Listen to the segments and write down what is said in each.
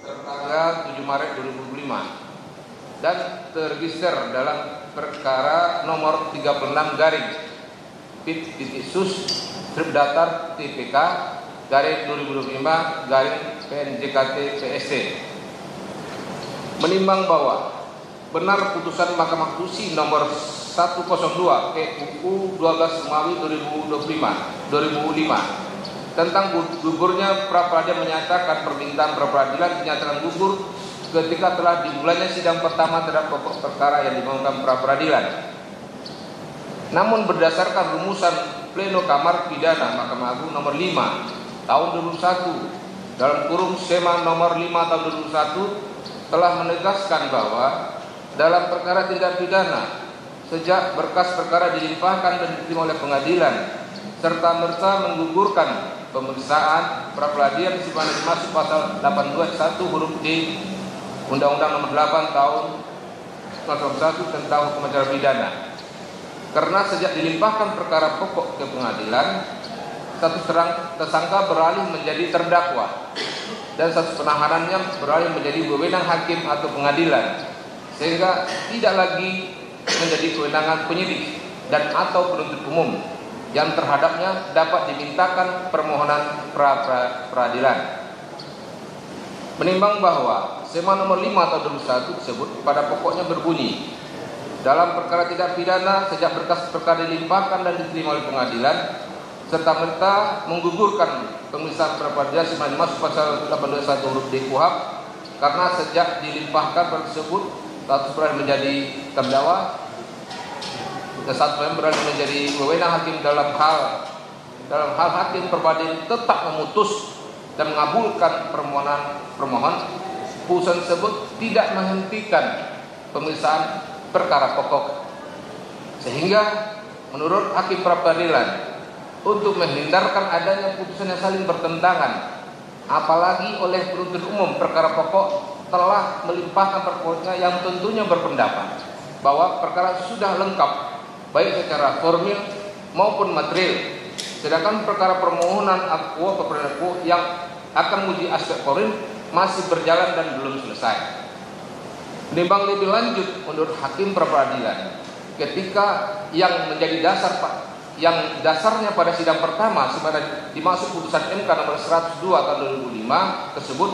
tertanggal 7 Maret 2025 dan terregister dalam perkara nomor 36 garing PIT.SUS strip datar TPK garing 2025 garing PNJKT PST. Menimbang bahwa benar putusan Mahkamah Konstitusi nomor 102 PUU 12 Romawi 2005 tentang gugurnya pra-peradilan menyatakan permintaan pra-peradilan dinyatakan gugur ketika telah dimulainya sidang pertama terhadap pokok perkara yang dimohonkan pra-peradilan. Namun berdasarkan rumusan Pleno Kamar Pidana Mahkamah Agung nomor 5 tahun 2001 dalam kurung SEMA nomor 5 tahun 2001 telah menegaskan bahwa dalam perkara tindak pidana sejak berkas perkara dilimpahkan dan diterima oleh pengadilan serta merta menggugurkan pemeriksaan pra-peradilan sebagaimana dimaksud pasal 821 huruf D Undang-Undang Nomor 8 Tahun 2001 tentang hukum acara pidana. Karena sejak dilimpahkan perkara pokok ke pengadilan, status tersangka beralih menjadi terdakwa dan status penahanannya beralih menjadi wewenang hakim atau pengadilan, sehingga tidak lagi menjadi kewenangan penyidik dan atau penuntut umum yang terhadapnya dapat dimintakan permohonan pra-peradilan. Menimbang bahwa SEMA nomor 5 tahun 2001 tersebut pada pokoknya berbunyi, dalam perkara tidak pidana sejak berkas perkara dilimpahkan dan diterima oleh pengadilan serta merta menggugurkan pemeriksaan pra-peradilan sebagaimana dimaksud pasal 821 huruf D KUHP karena sejak dilimpahkan tersebut status beralih menjadi terdakwa dan status beralih menjadi wewenang hakim dalam hal hakim pra-peradilan tetap memutus dan mengabulkan permohon putusan tersebut tidak menghentikan pemeriksaan perkara pokok, sehingga menurut hakim pra-peradilan untuk menghindarkan adanya putusan yang saling bertentangan, apalagi oleh penuntut umum perkara pokok telah melimpahkan perkaranya yang tentunya berpendapat bahwa perkara sudah lengkap baik secara formil maupun material, sedangkan perkara permohonan akwa pra-peradilan yang akan menguji aspek formil masih berjalan dan belum selesai. Menimbang lebih lanjut menurut hakim pra-peradilan, ketika yang menjadi dasarnya pada sidang pertama sebagaimana dimaksud putusan MK nomor 102 tahun 2005 tersebut,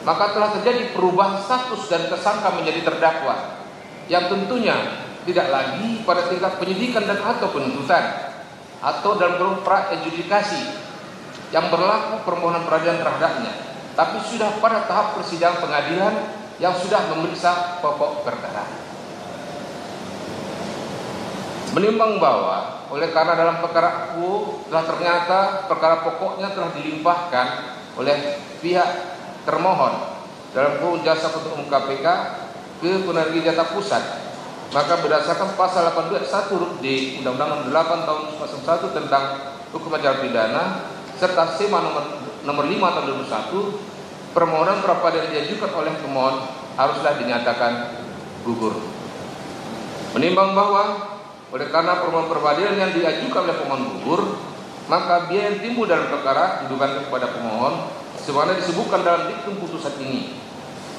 maka telah terjadi perubahan status dan tersangka menjadi terdakwa yang tentunya tidak lagi pada tingkat penyidikan dan atau penuntutan atau dalam kurung pra-adjudikasi yang berlaku permohonan peradilan terhadapnya, tapi sudah pada tahap persidangan pengadilan yang sudah memeriksa pokok perkara. Menimbang bahwa oleh karena dalam perkara aku telah ternyata perkara pokoknya telah dilimpahkan oleh pihak termohon dalam kurung jasa penuntut umum KPK ke Pengadilan Jata Pusat, maka berdasarkan pasal 821 huruf D Undang-Undang Nomor 8 Tahun 2001 tentang hukum acara pidana serta SEMA nomor 5 tahun 2001, permohonan pra-peradilan diajukan oleh pemohon haruslah dinyatakan gugur. Menimbang bahwa oleh karena permohonan pra-peradilan yang diajukan oleh pemohon gugur, maka biaya yang timbul dalam perkara didudukan kepada pemohon sebagaimana disebutkan dalam diktum putusan ini.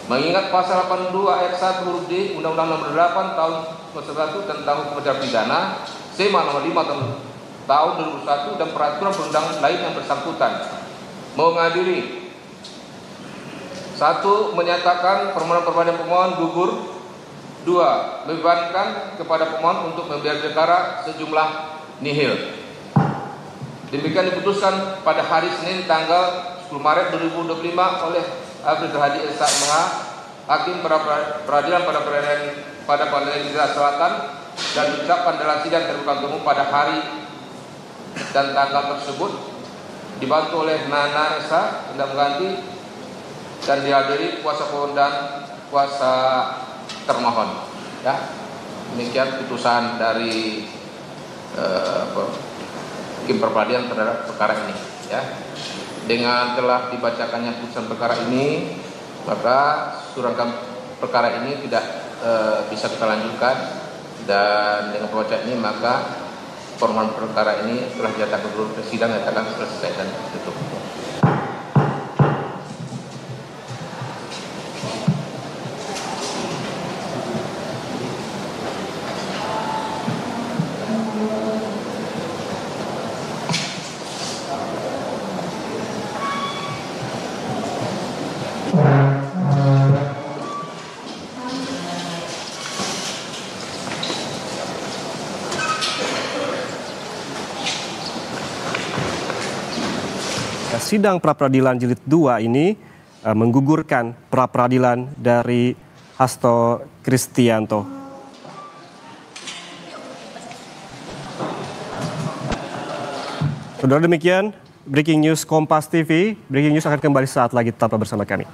Mengingat pasal 82 ayat 1 huruf D Undang-Undang Nomor 8 Tahun 2001 tentang hukum acara pidana, SEMA nomor 5 tahun 2001 dan peraturan perundangan lain yang bersangkutan, mengadili 1. Menyatakan permohonan pra-peradilan pemohon gugur. 2. Membebankan kepada pemohon untuk membayar perkara sejumlah nihil. Demikian diputuskan pada hari Senin tanggal 10 Maret 2025 oleh Abdul Hadi Esa MH, Hakim Peradilan pada Pengadilan Negeri Selatan, dan diucapkan dalam sidang terbuka umum pada hari dan tanggal tersebut, dibantu oleh Nana Esa tindak mengganti dan dihadiri kuasa pemohon dan kuasa termohon. Ya, demikian putusan dari hakim pra-peradilan terhadap perkara ini. Ya, dengan telah dibacakannya putusan perkara ini, maka surangkan perkara ini tidak bisa kita lanjutkan, dan dengan pembacaan ini maka permohonan perkara ini telah dinyatakan gugur, sidang nyatakan selesai dan tutup. sidang pra-peradilan jilid 2 ini menggugurkan pra-peradilan dari Hasto Kristianto. Saudara, demikian Breaking News Kompas TV. Breaking News akan kembali saat lagi, tetaplah bersama kami.